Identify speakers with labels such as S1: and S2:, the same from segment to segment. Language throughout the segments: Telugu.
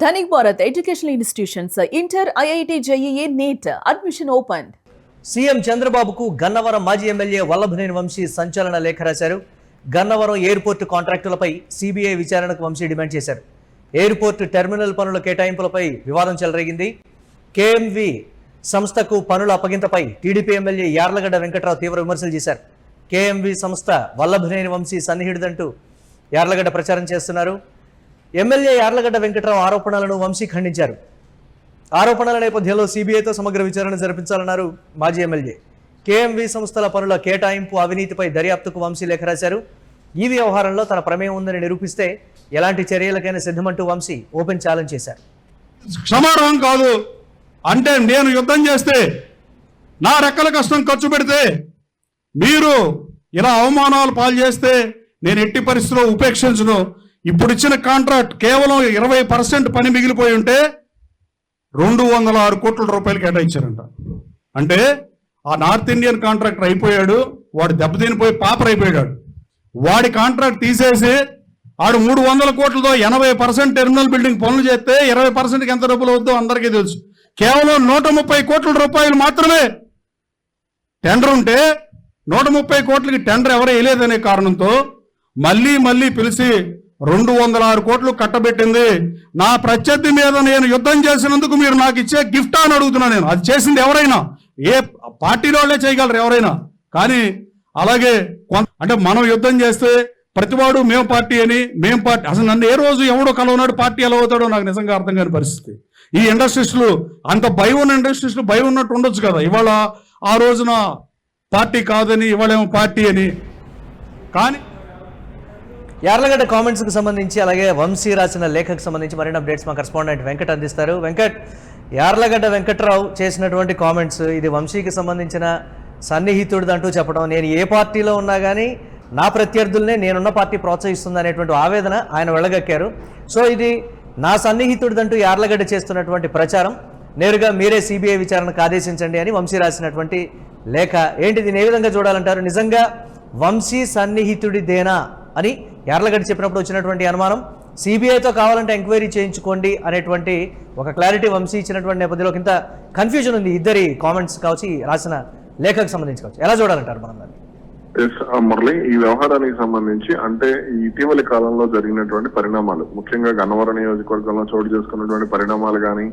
S1: Dhanik Bharat Educational Institutions, Inter, IIT, JEE, NEET, admission opened.
S2: CM చంద్రబాబుకు గన్నవరం మాజీ ఎమ్మెల్యే వల్లభనేని వంశీ సంచలన లేఖ రాశారు. గన్నవరం ఎయిర్పోర్టు కాంట్రాక్టులపై సిబిఐ విచారణకు వంశీ డిమాండ్ చేశారు. ఎయిర్పోర్టు టెర్మినల్ పనుల కేటాయింపులపై వివాదం చెలరేగింది. కేఎంవి సంస్థకు పనుల అప్పగింతపై టీడీపీ ఎమ్మెల్యే యార్లగడ్డ వెంకట్రావు తీవ్ర విమర్శలు చేశారు. కేఎంవి సంస్థ వల్లభనేని వంశీ సన్నిహితుడంటూ యార్లగడ్డ ప్రచారం చేస్తున్నారు. ఎమ్మెల్యే యార్లగడ్డ వెంకట్రావు ఆరోపణలను వంశీ ఖండించారు. ఆరోపణల నేపథ్యంలో సిబిఐతో సమగ్ర విచారణ జరిపించాలన్నారు మాజీ ఎమ్మెల్యే. కేఎంవి సంస్థల పనుల కేటాయింపు అవినీతిపై దర్యాప్తుకు వంశీ లేఖ రాశారు. ఈ వ్యవహారంలో తన ప్రమేయం ఉందని నిరూపిస్తే ఎలాంటి చర్యలకైనా సిద్ధమంటూ వంశీ ఓపెన్ ఛాలెంజ్ చేశారు.
S3: క్షమాపణం కాదు అంటే నేను యుద్ధం చేస్తే నా రెక్కల కష్టం ఖర్చు పెడితే మీరు ఇలా అవమానాలు పాలు చేస్తే నేను ఎట్టి పరిస్థితుల్లో ఉపేక్షించను. ఇప్పుడు ఇచ్చిన కాంట్రాక్ట్ కేవలం 20% పని మిగిలిపోయి ఉంటే 206 కోట్ల రూపాయలు కేటాయించారంట. అంటే ఆ నార్త్ ఇండియన్ కాంట్రాక్టర్ అయిపోయాడు, వాడు దెబ్బతినిపోయి పాపర్ అయిపోయాడు. వాడి కాంట్రాక్ట్ తీసేసి ఆడు 300 కోట్లతో 80% టెర్మినల్ బిల్డింగ్ పనులు చేస్తే 20%కి ఎంత డబ్బులు అవుతుందో అందరికీ తెలుసు. కేవలం 130 కోట్ల రూపాయలు మాత్రమే టెండర్ ఉంటే 130 కోట్లకి టెండర్ ఎవరు వేయలేదనే కారణంతో మళ్ళీ పిలిచి 206 కోట్లు కట్టబెట్టింది. నా ప్రత్యర్థి మీద నేను యుద్ధం చేసినందుకు మీరు నాకు ఇచ్చే గిఫ్ట్ అని అడుగుతున్నా. నేను అది చేసింది ఎవరైనా, ఏ పార్టీలో వాళ్ళే చేయగలరు ఎవరైనా. కానీ అలాగే అంటే మనం యుద్ధం చేస్తే ప్రతివాడు మేము పార్టీ అని, మేము పార్టీ, అసలు నన్ను ఏ రోజు ఎవడో కలవనాడు పార్టీ ఎలా అవుతాడో నాకు నిజంగా అర్థం కాని పరిస్థితి. ఈ ఇండస్ట్రీస్లు అంత భయం ఉన్న ఇండస్ట్రీస్లు భయం ఉన్నట్టు ఉండొచ్చు కదా. ఇవాళ ఆ రోజున పార్టీ కాదని ఇవాళేమో పార్టీ అని. కానీ
S2: యార్లగడ్డ కామెంట్స్కి సంబంధించి అలాగే వంశీ రాసిన లేఖకు సంబంధించి మరిన్ని అప్డేట్స్ మా కరెస్పాండెంట్ వెంకట్ అందిస్తారు. వెంకట్, యార్లగడ్డ వెంకట్రావు చేసినటువంటి కామెంట్స్, ఇది వంశీకి సంబంధించిన సన్నిహితుడిదంటూ చెప్పడం, నేను ఏ పార్టీలో ఉన్నా కానీ నా ప్రత్యర్థులనే నేనున్న పార్టీ ప్రోత్సహిస్తుంది అనేటువంటి ఆవేదన ఆయన వెళ్ళగక్కారు. సో ఇది నా సన్నిహితుడిదంటూ యార్లగడ్డ చేస్తున్నటువంటి ప్రచారం, నేరుగా మీరే సిబిఐ విచారణకు ఆదేశించండి అని వంశీ రాసినటువంటి లేఖ. ఏంటి దీన్ని ఏ విధంగా చూడాలంటారు? నిజంగా వంశీ సన్నిహితుడిదేనా అని యార్లగడ్డ చెప్పినప్పుడు వచ్చినటువంటి అనుమానం, సిబిఐతో కావాలంటే ఎంక్వైరీ చేయించుకోండి అనేటువంటి ఒక క్లారిటీ వంశీ ఇచ్చినటువంటి నేపథ్యంలో ఇంత కన్ఫ్యూజన్ ఉంది ఇద్దరి కామెంట్స్ కావచ్చు, రాసిన లేఖకు సంబంధించి కావచ్చు. ఎలా చూడాలంటారు మనం దాన్ని?
S4: మురళి, ఈ వ్యవహారానికి సంబంధించి అంటే ఇటీవలి కాలంలో జరిగినటువంటి పరిణామాలు, ముఖ్యంగా గన్నవరం నియోజకవర్గంలో చోటు చేసుకున్నటువంటి పరిణామాలు కానీ,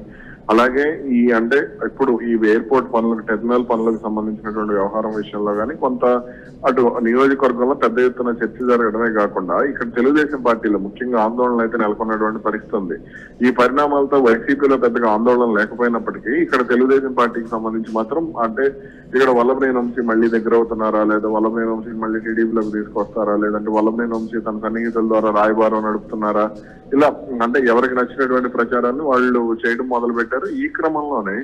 S4: అలాగే ఈ అంటే ఇప్పుడు ఈ ఎయిర్పోర్ట్ పనులకు, టెర్మినల్ పనులకు సంబంధించినటువంటి వ్యవహారం విషయంలో కానీ కొంత అటు నియోజకవర్గంలో పెద్ద ఎత్తున చర్చ జరగడమే కాకుండా ఇక్కడ తెలుగుదేశం పార్టీలో ముఖ్యంగా ఆందోళన అయితే నెలకొన్నటువంటి పరిస్థితి ఉంది. ఈ పరిణామాలతో వైసీపీలో పెద్దగా ఆందోళన లేకపోయినప్పటికీ ఇక్కడ తెలుగుదేశం పార్టీకి సంబంధించి మాత్రం అంటే ఇక్కడ వల్లభనేని వంశీ మళ్ళీ దగ్గర అవుతున్నారా, లేదా వల్లభనేని వంశీ మళ్ళీ టీడీపీలోకి తీసుకొస్తారా, లేదంటే వల్లభనేని వంశీ తన సన్నిహితుల ద్వారా రాయబారం నడుపుతున్నారా, ఇలా అంటే ఎవరికి నచ్చినటువంటి ప్రచారాన్ని వాళ్ళు చేయడం మొదలు పెట్టారు. ఈ క్రమంలోనే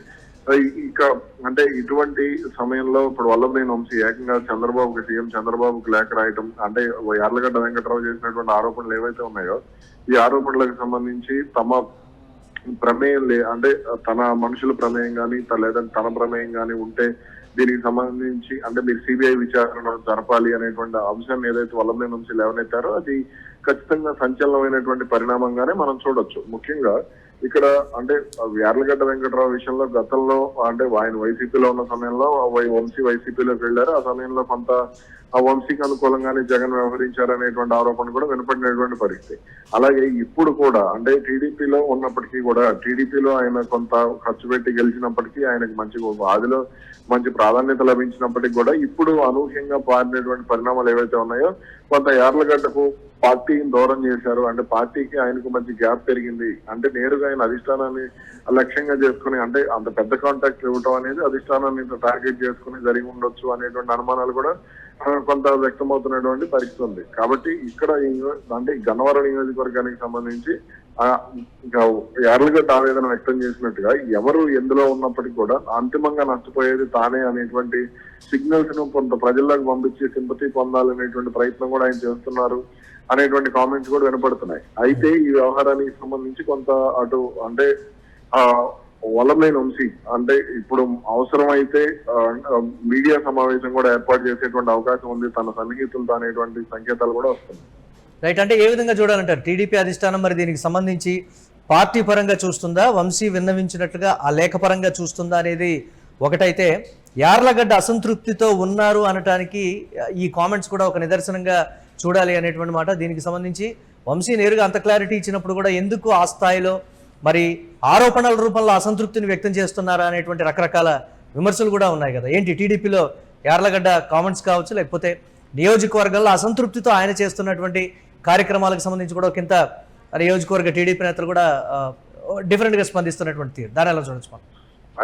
S4: ఇక అంటే ఇటువంటి సమయంలో ఇప్పుడు వల్లభనేని వంశీ ఏకంగా చంద్రబాబుకి, సీఎం చంద్రబాబుకి లేఖ రాయటం, అంటే యార్లగడ్డ వెంకట్రావు చేసినటువంటి ఆరోపణలు ఏవైతే ఉన్నాయో ఈ ఆరోపణలకు సంబంధించి తమ ప్రమేయం అంటే తన మనుషుల ప్రమేయం కానీ లేదంటే తన ప్రమేయం కానీ ఉంటే దీనికి సంబంధించి అంటే మీరు సిబిఐ విచారణ జరపాలి అనేటువంటి అంశాన్ని ఏదైతే వల్లభనేని వంశీ లేవనెత్తారో అది ఖచ్చితంగా సంచలనమైనటువంటి పరిణామంగానే మనం చూడొచ్చు. ముఖ్యంగా ఇక్కడ అంటే యార్లగడ్డ వెంకట్రావు విషయంలో గతంలో అంటే ఆయన వైసీపీలో ఉన్న సమయంలో వంశీ వైసీపీలోకి వెళ్లారు. ఆ సమయంలో కొంత ఆ వంశీకి అనుకూలంగానే జగన్ వ్యవహరించారనేటువంటి ఆరోపణ కూడా వినపడినటువంటి పరిస్థితి. అలాగే ఇప్పుడు కూడా అంటే టీడీపీలో ఉన్నప్పటికీ కూడా టీడీపీలో ఆయన కొంత ఖర్చు పెట్టి గెలిచినప్పటికీ ఆయనకు ఆదిలో మంచి ప్రాధాన్యత లభించినప్పటికీ కూడా ఇప్పుడు అనూహ్యంగా పారినటువంటి పరిణామాలు ఏవైతే ఉన్నాయో కొంత యార్లగడ్డకు పార్టీని దూరం చేశారు. అంటే పార్టీకి ఆయనకు మంచి గ్యాప్ పెరిగింది. అంటే నేరుగా ఆయన అధిష్టానాన్ని లక్ష్యంగా చేసుకుని అంటే అంత పెద్ద కాంటాక్ట్ ఇవ్వటం అనేది అధిష్టానాన్ని టార్గెట్ చేసుకుని జరిగి ఉండొచ్చు అనేటువంటి అనుమానాలు కూడా కొంత వ్యక్తమవుతున్నటువంటి పరిస్థితి ఉంది. కాబట్టి ఇక్కడ అంటే గన్నవరం నియోజకవర్గానికి సంబంధించి యార్లగడ్డ ఆవేదన వ్యక్తం చేసినట్టుగా ఎవరు ఎందులో ఉన్నప్పటికీ కూడా అంతిమంగా నష్టపోయేది తానే అనేటువంటి సిగ్నల్స్ ను కొంత ప్రజల్లోకి పంపించి సింపతి పొందాలనేటువంటి ప్రయత్నం కూడా ఆయన చేస్తున్నారు అనేటువంటి కామెంట్స్ కూడా వినపడుతున్నాయి. అయితే ఈ వ్యవహారానికి సంబంధించి కొంత అటు అంటే వల్లభనేని వంశీ అంటే ఇప్పుడు అవసరమైతే మీడియా సమావేశం కూడా ఏర్పాటు చేసేటువంటి అవకాశం ఉంది తన సన్నిహితులతో అనేటువంటి సంకేతాలు కూడా వస్తున్నాయి.
S2: రైట్, అంటే ఏ విధంగా చూడాలంటారు టీడీపీ అధిష్టానం మరి దీనికి సంబంధించి పార్టీ పరంగా చూస్తుందా, వంశీ విన్నవించినట్లుగా ఆ లేఖ పరంగా చూస్తుందా అనేది ఒకటైతే, యార్లగడ్డ అసంతృప్తితో ఉన్నారు అనటానికి ఈ కామెంట్స్ కూడా ఒక నిదర్శనంగా చూడాలి అనేటువంటి మాట. దీనికి సంబంధించి వంశీ నేరుగా అంత క్లారిటీ ఇచ్చినప్పుడు కూడా ఎందుకు ఆ స్థాయిలో మరి ఆరోపణల రూపంలో అసంతృప్తిని వ్యక్తం చేస్తున్నారా అనేటువంటి రకరకాల విమర్శలు కూడా ఉన్నాయి కదా. ఏంటి టీడీపీలో యార్లగడ్డ కామెంట్స్ కావచ్చు, లేకపోతే నియోజకవర్గంలో అసంతృప్తితో ఆయన చేస్తున్నటువంటి కార్యక్రమాలకు సంబంధించి కూడా ఒకంత నియోజకవర్గ టీడీపీ నేతలు కూడా డిఫరెంట్గా స్పందిస్తున్నటువంటి తీరు, దాని ఎలా చూడొచ్చు మనం?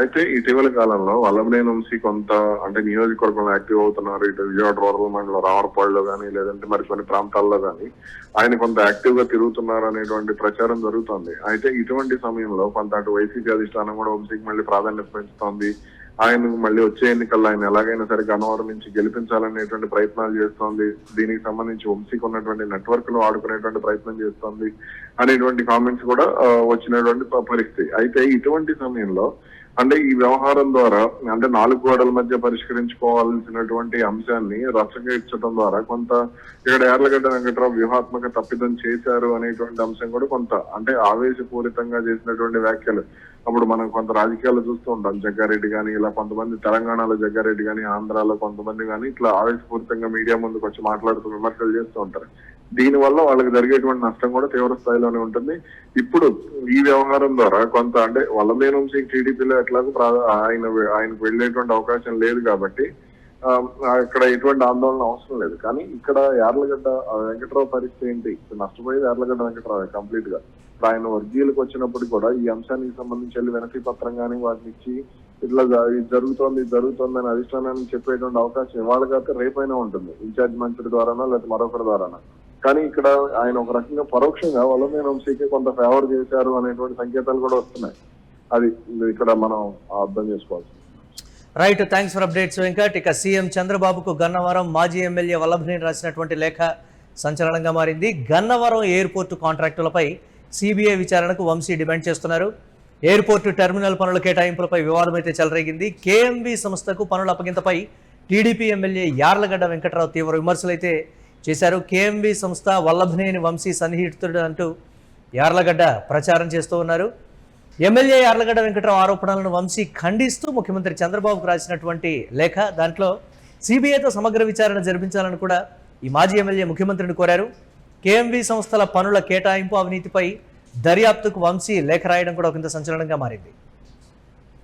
S4: అయితే ఇటీవల కాలంలో వల్లభనేని వంశీ కొంత అంటే నియోజకవర్గంలో యాక్టివ్ అవుతున్నారు. ఇటు విజయవాడ రూరల్ మండలం రామరపాడులో కానీ లేదంటే మరి కొన్ని ప్రాంతాల్లో కానీ ఆయన కొంత యాక్టివ్ గా తిరుగుతున్నారు అనేటువంటి ప్రచారం జరుగుతోంది. అయితే ఇటువంటి సమయంలో కొంత అటు వైసీపీ అధిష్టానం కూడా వంశీకి మళ్ళీ ప్రాధాన్యత పెంచుతోంది. ఆయన మళ్ళీ వచ్చే ఎన్నికల్లో ఆయన ఎలాగైనా సరే గన్నవరం నుంచి గెలిపించాలనేటువంటి ప్రయత్నాలు చేస్తోంది. దీనికి సంబంధించి వంశీకి ఉన్నటువంటి నెట్వర్క్ లో ఆడుకునేటువంటి ప్రయత్నం చేస్తోంది అనేటువంటి కామెంట్స్ కూడా వచ్చినటువంటి పరిస్థితి. అయితే ఇటువంటి సమయంలో అంటే ఈ వ్యవహారం ద్వారా అంటే 4 గోడల మధ్య పరిష్కరించుకోవాల్సినటువంటి అంశాన్ని రచ్చగించడం ద్వారా కొంత ఇక్కడ యార్లగడ్డ వెంకట్రావు వ్యూహాత్మక తప్పిదం చేశారు అనేటువంటి అంశం కూడా కొంత అంటే ఆవేశపూరితంగా చేసినటువంటి వ్యాఖ్యలు. అప్పుడు మనం కొంత రాజకీయాలు చూస్తూ ఉంటాం, జగ్గారెడ్డి కానీ ఇలా కొంతమంది తెలంగాణలో జగ్గారెడ్డి కానీ ఆంధ్రాలో కొంతమంది కానీ ఇట్లా ఆవేశపూరితంగా మీడియా ముందుకు వచ్చి మాట్లాడుతూ విమర్శలు చేస్తూ ఉంటారు. దీని వల్ల వాళ్ళకి జరిగేటువంటి నష్టం కూడా తీవ్ర స్థాయిలోనే ఉంటుంది. ఇప్పుడు ఈ వ్యవహారం ద్వారా కొంత అంటే వల్లభనేని వంశీ టీడీపీలో ఎట్లాగో ఆయనకు వెళ్ళేటువంటి అవకాశం లేదు కాబట్టి ఇక్కడ ఎటువంటి ఆందోళన అవసరం లేదు. కానీ ఇక్కడ యార్లగడ్డ వెంకట్రావు పరిస్థితి ఏంటి? నష్టపోయేది యార్లగడ్డ వెంకట్రావు కంప్లీట్ గా. ఇప్పుడు ఆయన వర్గీయులకు వచ్చినప్పుడు కూడా ఈ అంశానికి సంబంధించి వెళ్ళి వెనక్కి పత్రం కానీ వాటిని ఇచ్చి ఇట్లా ఇది జరుగుతోంది అని అధిష్టానానికి చెప్పేటువంటి అవకాశం ఇవాళ కాక రేపైనా ఉంటుంది, ఇన్ఛార్జ్ మంత్రి ద్వారానో లేకపోతే మరొకరి ద్వారానో. కానీ ఇక్కడ ఆయన ఒక రకంగా పరోక్షంగా వల్లభనేని వంశీకి కొంత ఫేవర్ చేశారు అనేటువంటి సంకేతాలు కూడా వస్తున్నాయి. అది ఇక్కడ మనం అర్థం చేసుకోవాల్సింది.
S2: Right, thanks for updates Venkat. ఇక సీఎం చంద్రబాబుకు గన్నవరం మాజీ ఎమ్మెల్యే వల్లభనేని రాసినటువంటి లేఖ సంచలనంగా మారింది. గన్నవరం ఎయిర్పోర్టు కాంట్రాక్టులపై సిబిఐ విచారణకు వంశీ డిమాండ్ చేస్తున్నారు. ఎయిర్పోర్టు టెర్మినల్ పనుల కేటాయింపులపై వివాదం అయితే చెలరేగింది. కేఎంబి సంస్థకు పనుల అప్పగింతపై టీడీపీ ఎమ్మెల్యే యార్లగడ్డ వెంకట్రావు తీవ్ర విమర్శలు అయితే చేశారు. కేఎంబి సంస్థ వల్లభనేని వంశీ సన్నిహితుడు అంటూ యార్లగడ్డ ప్రచారం చేస్తూ ఉన్నారు. ఎమ్మెల్యే యార్లగడ్డ వెంకట్రావు ఆరోపణలను వంశీ ఖండిస్తూ ముఖ్యమంత్రి చంద్రబాబుకు రాసినటువంటి లేఖ, దాంట్లో సిబిఐతో సమగ్ర విచారణ జరిపించాలని కూడా ఈ మాజీ ఎమ్మెల్యే ముఖ్యమంత్రిని కోరారు. కేఎంబి సంస్థల పనుల కేటాయింపు అవినీతిపై దర్యాప్తుకు వంశీ లేఖ రాయడం కూడా ఒకంత సంచలనంగా మారింది.